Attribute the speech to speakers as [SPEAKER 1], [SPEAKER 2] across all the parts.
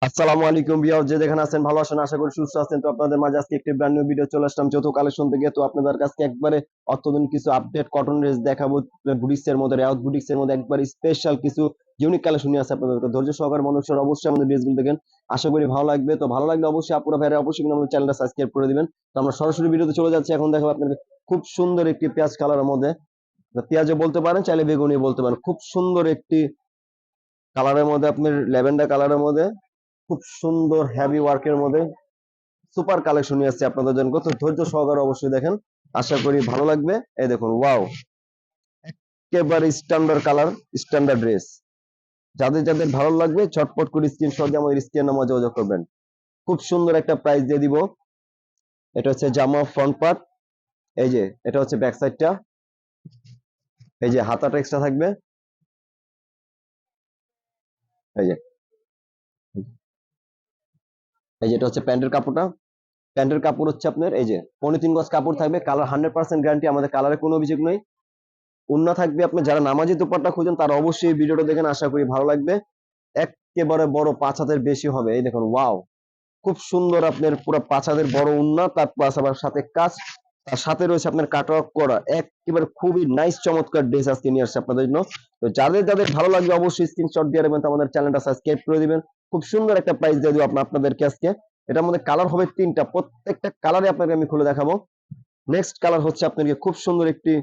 [SPEAKER 1] আসসালামু আলাইকুম ভিউয়ার, যে যেখানে আছেন ভালো আছেন, আশা করি সুস্থ আছেন। তো আপনাদের মাঝে আজকে একটি ব্র্যান্ড নিউ ভিডিও চলে আসলাম যৌথ কালেকশন থেকে। তো আপনাদের কাছে একবারে অত্যাধুনিক কিছু আপডেট কটন ড্রেস দেখাবো। বুটিক্স এর মধ্যে, রেওয়াজ বুটিক্স এর মধ্যে একবার স্পেশাল কিছু ইউনিক কালেকশন নিয়ে আছে আপনাদের। তো ধৈর্য সহকারে মানুষের অবশ্যই আমাদের ড্রেসগুলো দেখেন, আশা করি ভালো লাগবে। তো ভালো লাগলে অবশ্যই আপুরা ভাইরা অবশ্যই কিন্তু আমাদের চ্যানেলটা সাবস্ক্রাইব করে দিবেন। তো আমরা সরাসরি ভিডিওতে চলে যাচ্ছি। এখন দেখো আপনাদের খুব সুন্দর একটি পেঁয়াজ কালারের মধ্যে, পেঁয়াজও বলতে পারেন, চাইলে বেগুনি বলতে পারেন, খুব সুন্দর একটি কালারের মধ্যে, আপনার ল্যাভেন্ডার কালারের মধ্যে, খুব সুন্দর হেভি ওয়ার্কের মধ্যে সুপার কালেকশন নিয়ে আসছে আপনাদের জন্য। তো ধৈর্য সহকারে অবশ্যই দেখেন, আশা করি ভালো লাগবে। এই দেখুন, ওয়াও, একেবারে স্ট্যান্ডার্ড কালার, স্ট্যান্ডার্ড ড্রেস। যাদের যাদের ভালো লাগবে চটপট করে স্ক্রিনশট দিয়ে আমাদের স্ক্রিন নাম্বার যোগাযোগ করবেন। খুব সুন্দর একটা প্রাইস দিয়ে দিব। এটা হচ্ছে জামা ফ্রন্ট পার্ট, এই যে এটা হচ্ছে ব্যাক সাইডটা, এই যে হাতাটা এক্সট্রা থাকবে, এই যে এই যে এটা হচ্ছে প্যান্টের কাপড়টা। প্যান্টের কাপড় হচ্ছে আপনার এই যে 3.5 গজ কাপড় থাকবে, কালার 100% গ্যারান্টি, আমাদের কালারে কোনো অভিযোগ নেই। উন্না থাকবে, আপনি যারা নামাজি দোপাট্টা খুঁজেন তারা অবশ্যই ভিডিওটা দেখেন, আশা করি ভালো লাগবে। একেবারে বড় 5 হাতের বেশি হবে, এই দেখুন, ওয়াও, খুব সুন্দর আপনার পুরো 5 হাতের বড় উন্না, তার প্লাস আবার সাথে কাজ, তার সাথে রয়েছে আপনার কাটওয়ার্ক করা, একেবারে খুবই নাইস চমৎকার ড্রেস আজকে নিয়ে আসছে আপনাদের জন্য। তো যাদের যাদের ভালো লাগবে অবশ্যই স্ক্রিনশট দিয়ে রাখবেন, তো আমাদের চ্যানেলটা সাবস্ক্রাইব করে দিবেন। খুব সুন্দর একটা প্রাইস দিয়ে দিব আপনাদেরকে আজকে। এটার মধ্যে কালার হবে 3টা, প্রত্যেকটা কালারে আপনাকে আমি খুলে দেখাবো। নেক্সট কালার হচ্ছে আপনাকে খুব সুন্দর একটি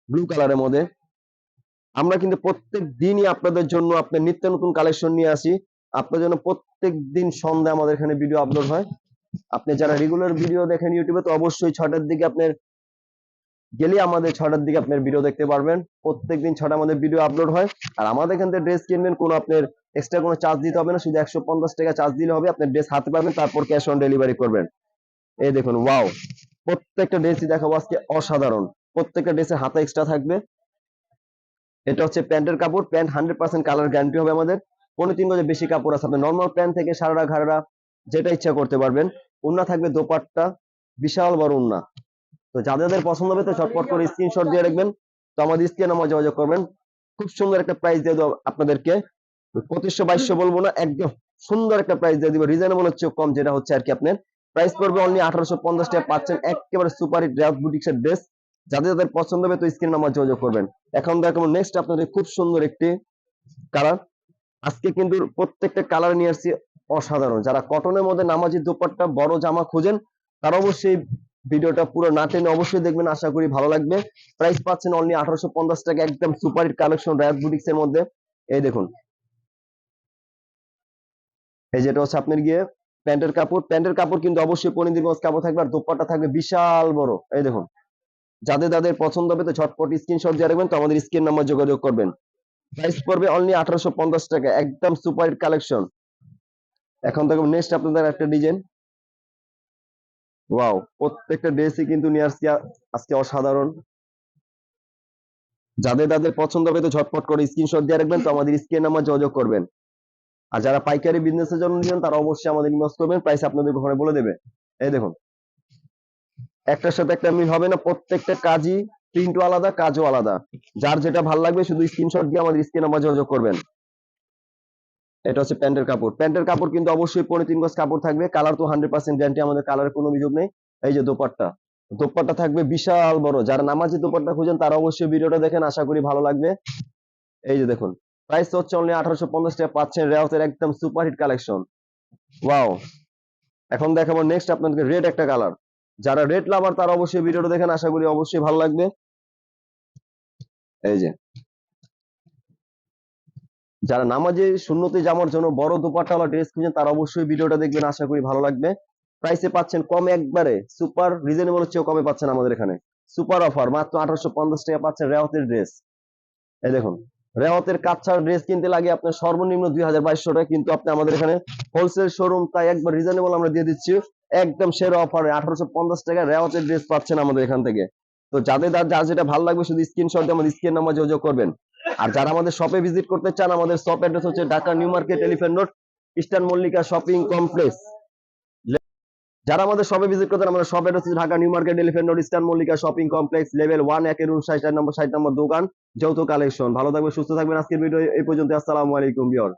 [SPEAKER 1] ব্লু কালারের মধ্যে। আমরা কিন্তু প্রত্যেক দিনই আপনাদের জন্য আপনার নিত্য নতুন কালেকশন নিয়ে আসি। আপনার জন্য প্রত্যেক দিন সন্ধ্যা আমাদের এখানে ভিডিও আপলোড হয়। আপনি যারা রেগুলার ভিডিও দেখেন ইউটিউবে, তো অবশ্যই 6টার দিকে আপনার গেলে আমাদের 6টার দিকে আপনার ভিডিও দেখতে পারবেন। প্রত্যেকদিন 6টার মধ্যে ভিডিও আপলোড হয়। আর আমাদের এখান থেকে ড্রেস কিনবেন, কোনো আপনার এক্সট্রা কোনো চার্জ দিতে হবে না, শুধু 150 টাকা চার্জ দিলে হবে। আপনার ড্রেস হাতে পাবেন, তারপর ক্যাশ অন ডেলিভারি করবেন। এই দেখুন, ওয়াও, প্রত্যেকটা ড্রেসই দেখাবো আজকে অসাধারণ। প্রত্যেকটা ড্রেসের হাতে এক্সট্রা থাকবে। এটা হচ্ছে প্যান্টের কাপড়, প্যান্ট 100% কালার গ্যারান্টি হবে আমাদের। 3.5 গজের বেশি কাপড় আছে, আপনি নর্মাল প্যান্ট থেকে সারারা ঘাড়রা যেটা ইচ্ছা করতে পারবেন। উন্না থাকবে দোপাট্টা, বিশাল বড় উন্না। তো যাদের পছন্দ হবে তো চটপট করে স্ক্রিনশট দিয়ে রাখবেন, তো আমাদের স্ক্রিনে নাম্বার যোগাযোগ করবেন। খুব সুন্দর একটা প্রাইস দিয়ে দেবো আপনাদেরকে, 2500 2200 বলবো না, একদম সুন্দর একটা প্রাইস দিয়ে দিব, রিজনেবল হচ্ছে কম, যেটা হচ্ছে আর কি আপনার প্রাইস পড়বে অনলি 1850 টাকা। পাচ্ছেন একেবারে সুপার হিট রেওয়াজ বুটিক্সের ড্রেস। যাদের যাদের পছন্দ হবে তো স্ক্রিন নাম্বার যোগাযোগ করবেন। এখন দেখাবো নেক্সট আপনাদের খুব সুন্দর একটি কালার। আজকে কিন্তু প্রত্যেকটা কালার নিয়ে আসছি অসাধারণ। যারা কটনের মধ্যে নামাজি দোপাট্টা বড় জামা খুঁজেন তারা অবশ্যই ভিডিওটা পুরো না টেনে অবশ্যই দেখবেন, আশা করি ভালো লাগবে। প্রাইস পাচ্ছেন অনলি 1850 টাকা, একদম সুপার হিট কালেকশন রেওয়াজ বুটিক্স এর মধ্যে। এই দেখুন, এই যেটা হচ্ছে আপনার গিয়ে প্যান্টের কাপড়। প্যান্টের কাপড় কিন্তু অবশ্যই 15 গজ কাপড় থাকবে, আর দোপাট্টা থাকবে বিশাল বড়। এই দেখুন, যাদের যাদের পছন্দ হবে তো ঝটপট স্ক্রিনশট দিয়ে রাখবেন, তো আমাদের স্ক্রিন নাম্বার যোগাযোগ করবেন। প্রাইস পড়বে অনলি 1850 টাকা, একদম সুপার হিট কালেকশন। এখন দেখো নেক্সট আপনাদের একটা ডিজাইন, ওয়াও, প্রত্যেকটা ড্রেসই কিন্তু নিয়ে আসছি আজকে অসাধারণ। যাদের যাদের পছন্দ হবে তো ঝটপট করে স্ক্রিনশট দিয়ে রাখবেন, তো আমাদের স্ক্রিন নাম্বার যোগাযোগ করবেন। আর যারা পাইকারি বিজনেসের জন্য নিবেন তারা অবশ্যই আমাদের ইনবক্স করবেন, প্রাইস আপনাদের ঘরে বলে দেবে। এই দেখুন, একটার সাথে একটা মিল হবে না, প্রত্যেকটা কাজই প্রিন্টও আলাদা, কাজও আলাদা। যার যেটা ভালো লাগবে শুধু স্ক্রিনশট দিয়ে আমাদের স্ক্রিন নাম্বার যোগাযোগ করবেন। এটা হচ্ছে প্যান্টের কাপড়। প্যান্টের কাপড় কিন্তু অবশ্যই 3.5 গজ কাপড় থাকবে, কালার তো 100% গ্যারান্টি, আমাদের কালারের কোনো অভিযোগ নেই। এই যে দোপাট্টা, দোপাট্টা থাকবে বিশাল বড়। যারা নামাজি দোপাট্টা খুঁজেন তারা অবশ্যই ভিডিওটা দেখেন, আশা করি ভালো লাগবে। এই যে দেখুন, প্রাইস হচ্ছে অনলি 1850 টাকা, পাচ্ছেন রেওয়াজের একদম সুপারহিট কালেকশন। ওয়াও, এখন দেখাবো নেক্সট আপনাদেরকে রেড একটা কালার। যারা রেড লাভার তারা অবশ্যই ভিডিওটা দেখেন, আশা করি অবশ্যই ভালো লাগবে। এই যে যারা নামাজে সুন্নতে জামার জন্য বড় দোপাট্টাওয়ালা ড্রেস খুঁজেন তারা অবশ্যই ভিডিওটা দেখবেন, আশা করি ভালো লাগবে। প্রাইসে পাচ্ছেন কমে, একবারে সুপার রিজনেবল চেয়েও কমে পাচ্ছেন আমাদের এখানে। সুপার অফার, মাত্র 1850 টাকা পাচ্ছেন রেওয়াতের ড্রেস। এই দেখুন, রেওয়াতের কাচ্চার ড্রেস কিনতে লাগে আপনার সর্বনিম্ন 2200 টাকা, কিন্তু আপনি আমাদের এখানে হোলসেল শোরুম, তাই একবার রিজনেবল আমরা দিয়ে দিচ্ছি। একদম সেরা অফারে 1850 টাকা রেওয়াতের ড্রেস পাচ্ছেন আমাদের এখান থেকে। তো যাদের যার যেটা ভালো লাগবে শুধু স্ক্রিনশট দিয়ে আমাদের স্ক্রিন নাম্বার যোগাযোগ করবেন। আর যারা আমাদের শপে ভিজিট করতে চান, আমাদের শপ অ্যাড্রেস হচ্ছে Dhaka new market, elephant road, eastern Mallika shopping complex. যারা আমাদের শপে ভিজিট করতেন, আমাদের শপ অ্যাড্রেস হচ্ছে Dhaka new market, elephant road, eastern Mallika shopping complex, level 1, একের রুম 60 নম্বর দোকান, যৌথ কালেকশন। ভালো থাকবেন, সুস্থ থাকবেন। আজকের ভিডিও এই পর্যন্ত। আসসালামু আলাইকুম ভিউয়ার।